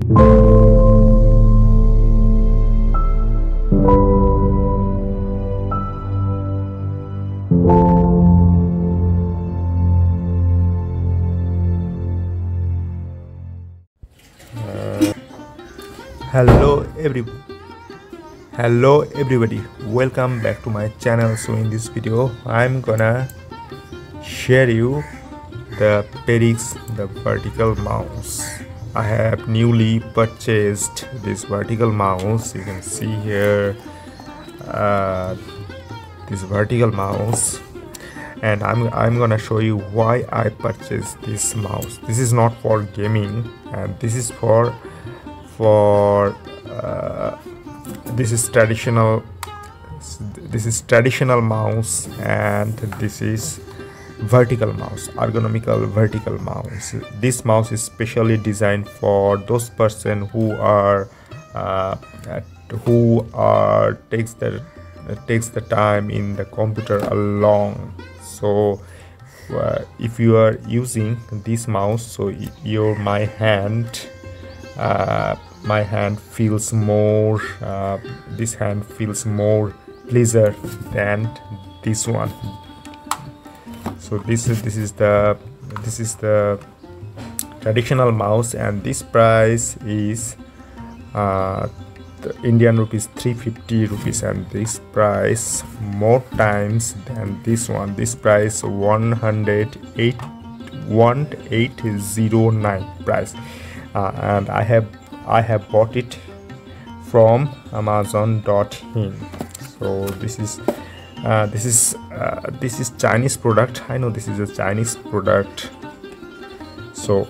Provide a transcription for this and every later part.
hello every hello everybody, welcome back to my channel. So in this video I'm gonna share you the Perix, the vertical mouse. I have newly purchased this vertical mouse. You can see here this vertical mouse, and I'm gonna show you why I purchased this mouse. This is not for gaming, and this is for this is traditional mouse, and this is vertical mouse, ergonomical vertical mouse. This mouse is specially designed for those person who takes the time in the computer along. So if you are using this mouse, so my hand feels more this hand feels more pleasure than this one. So this is the traditional mouse, and this price is the Indian rupees 350 rupees, and this price more times than this one. This price 1809 price, and I have bought it from Amazon.in. So this is Chinese product. I know this is a Chinese product. So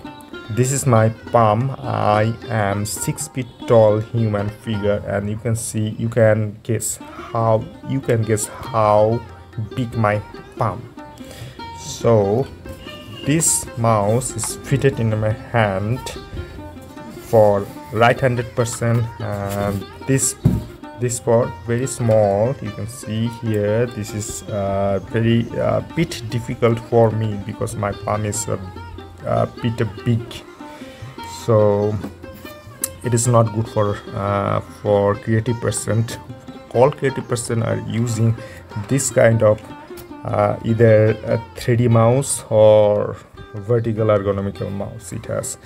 this is my palm. I am 6 feet tall human figure, and you can guess how big my palm. So this mouse is fitted in my hand for right-handed person, and this for very small. You can see here this is very bit difficult for me because my palm is a bit big, so it is not good for creative person. All creative person are using this kind of either a 3D mouse or vertical ergonomical mouse. It has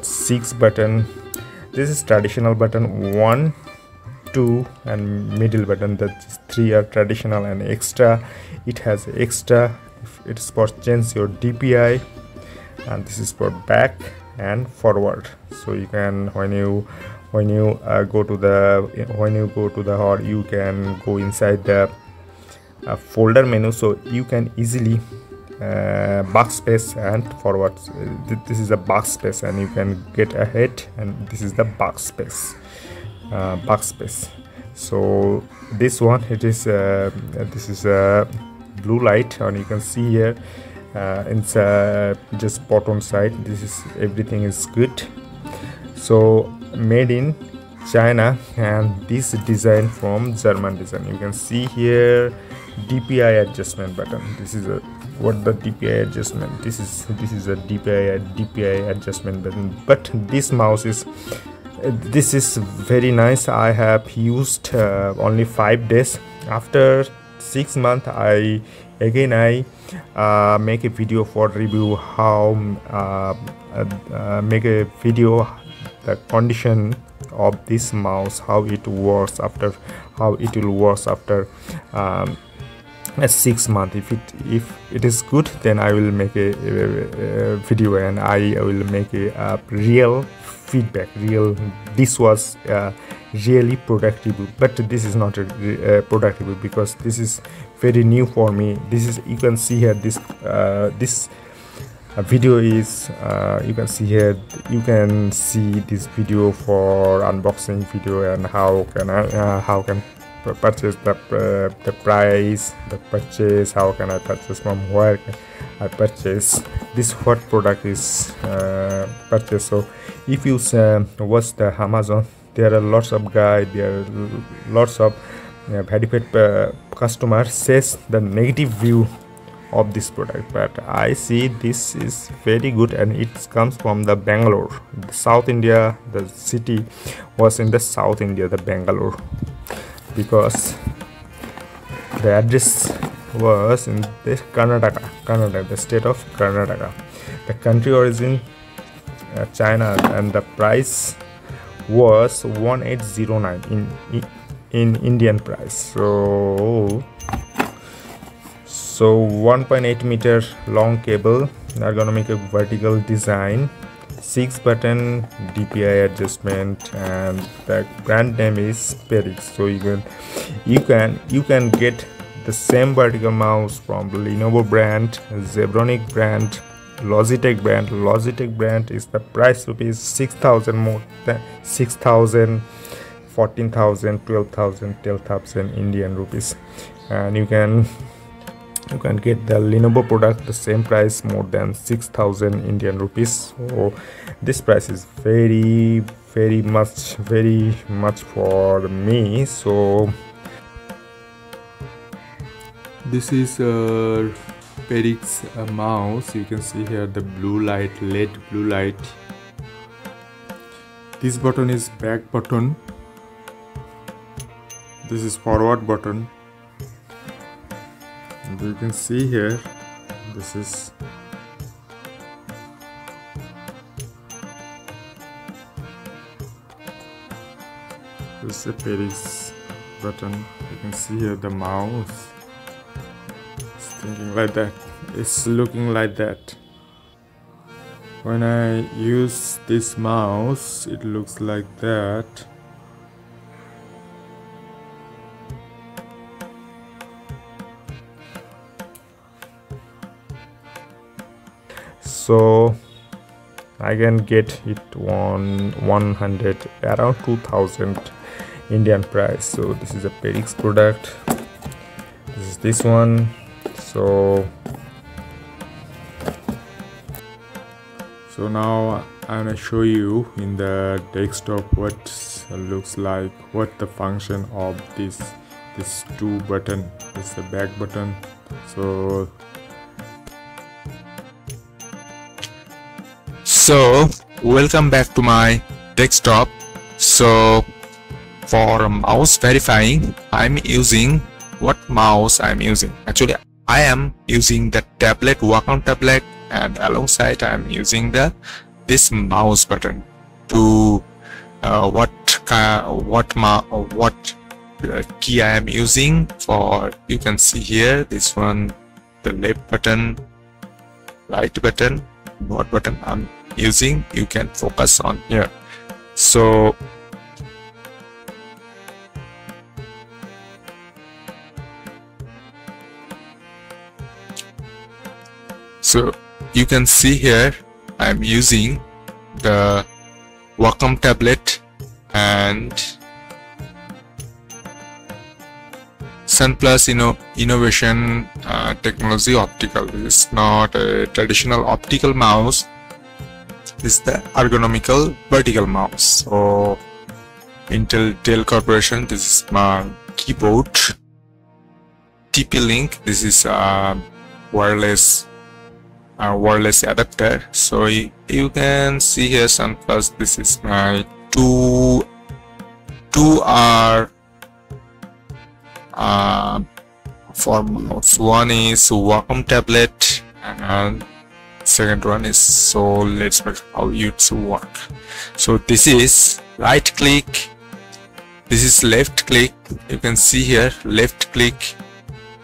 6 button. This is traditional button 1, 2, and middle button. That 3 are traditional, and extra, it has extra. It's for change your DPI, and this is for back and forward. So you can when you go to the or you can go inside the folder menu, so you can easily backspace and forward. This is a backspace, and you can get ahead, and this is the backspace. So this one, this is a blue light, and you can see here it's just bottom side. This is everything is good. So made in China, and this design from German design. You can see here DPI adjustment button. This is a what the DPI adjustment. This is a DPI adjustment button. But this mouse is very nice. I have used only 5 days. After 6 months, I make a video for review how make a video the condition of this mouse, how it will work after 6 months. If it is good, then I will make a video, and I will make a real feedback. This was really productive, but this is not productive because this is very new for me. This is, you can see here, this video is you can see here, you can see this video for unboxing video, and how can purchase the price, the purchase, how can I purchase, from where I purchase this, what product is purchased. So if you watch the Amazon, there are lots of guys, there are lots of verified customer says the negative view of this product, but I see this is very good, and it comes from the Bangalore, South India. The city was in the South India, the Bangalore, because the address was in the Karnataka, the state of Karnataka. The country origin China, and the price was 1809 in Indian price. So 1.8 meter long cable, ergonomic vertical design, 6-button DPI adjustment, and the brand name is Perix. So you can get the same vertical mouse from Lenovo brand, Zebronic brand, Logitech brand. Logitech brand is the price rupees 6,000, more than 6,000, 14,000, 12,000, 10,000 Indian rupees, and you can get the Lenovo product the same price, more than 6,000 Indian rupees. So this price is very much for me. So this is a Perix mouse. You can see here the blue light, LED blue light. This button is back button. This is forward button. And you can see here, this is a Perix button. You can see here the mouse. It's thinking like that. It's looking like that. When I use this mouse, it looks like that. So I can get it on 100, around 2,000 Indian price. So this is a Perix product. This is this one. So now I'm gonna show you in the desktop what looks like, what the function of this two button. This is the back button. So welcome back to my desktop. So for mouse verifying, I'm using what mouse I'm using. Actually, I am using the tablet, Wacom tablet, and alongside I'm using this mouse button to what key I am using for. You can see here this one, the left button, right button, what button I'm using. You can focus on here. So you can see here I'm using the Wacom tablet and Sunplus Innovation Technology Optical. This is not a traditional optical mouse. This is the ergonomical vertical mouse. So Intel Dell Corporation. This is my keyboard. TP-Link. This is wireless adapter. So you can see here Sunplus. This is my 2R for mouse. One is Wacom tablet and second one is, so let's make how it work. So this is right click, this is left click. You can see here left click,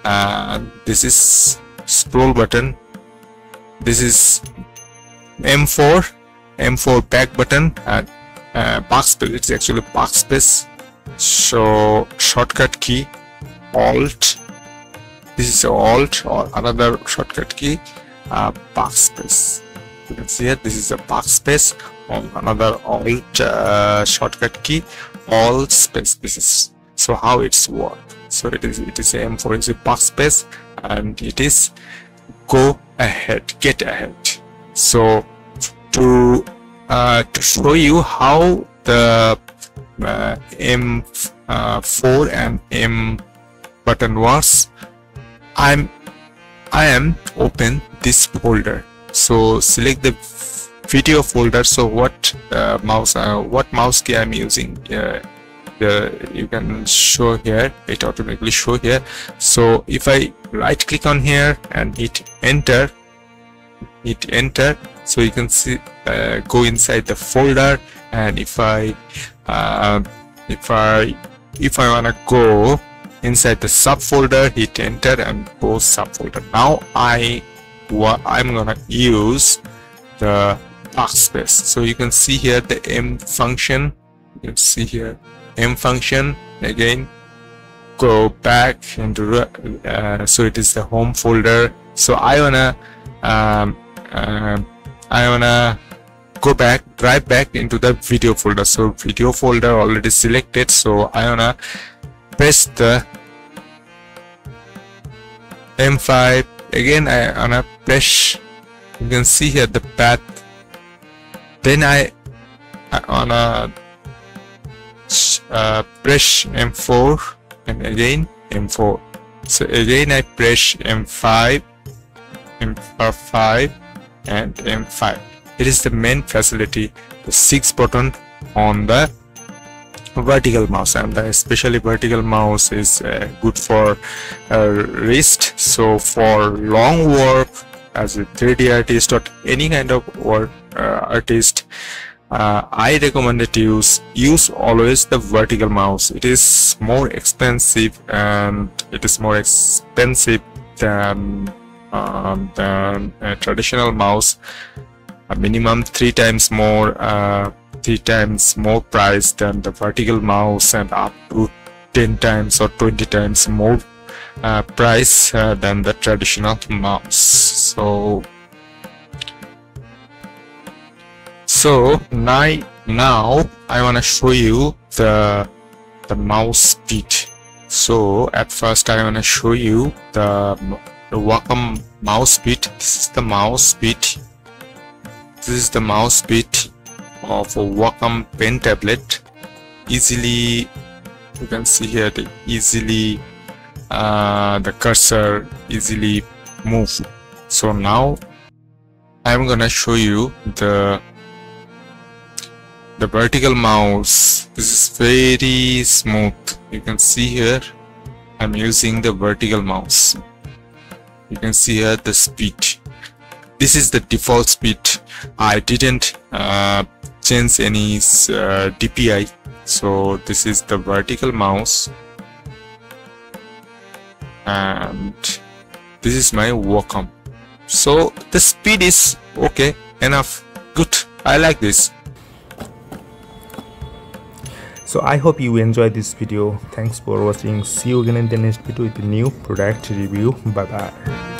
and this is scroll button. This is M4 back button, and backspace. It's actually backspace. So shortcut key Alt. This is Alt or another shortcut key, backspace. You can see here this is a backspace, or another Alt shortcut key, Alt space. This is so how it's work. So it is M4 is a backspace, and it is go ahead, get ahead. So to show you how the M4 and M button works, I'm I am open this folder. So select the video folder. So what mouse key I'm using, you can show here, it automatically show here. So if I right click on here and hit enter, so you can see go inside the folder. And if I wanna go inside the subfolder, hit enter and go subfolder. Now I'm gonna use the backspace. So you can see here the M function. You can see here M function. Again, go back into so it is the home folder. So I wanna go back, drive back into the video folder. So video folder already selected. So I wanna press the M5 again. I wanna press, you can see here the path. Then I wanna press M4 and again M4. So again I press M5 and M5. It is the main facility, the 6 button on the vertical mouse, and especially vertical mouse is good for wrist. So for long work as a 3D artist or any kind of work artist, I recommend to use always the vertical mouse. It is more expensive, and it is more expensive than a traditional mouse. A minimum 3 times more price than the vertical mouse, and up to 10 times or 20 times more price than the traditional mouse. So now I want to show you the mouse speed. So at first I want to show you the Wacom mouse speed. This is the mouse speed. This is the mouse speed of a Wacom pen tablet. Easily, you can see here the cursor easily move. So now I'm gonna show you the vertical mouse. This is very smooth. You can see here I'm using the vertical mouse. You can see here the speed. This is the default speed. I didn't change any DPI. So this is the vertical mouse, and this is my Wacom. So the speed is okay, enough, good. I like this. So I hope you enjoyed this video. Thanks for watching. See you again in the next video with a new product review. Bye bye.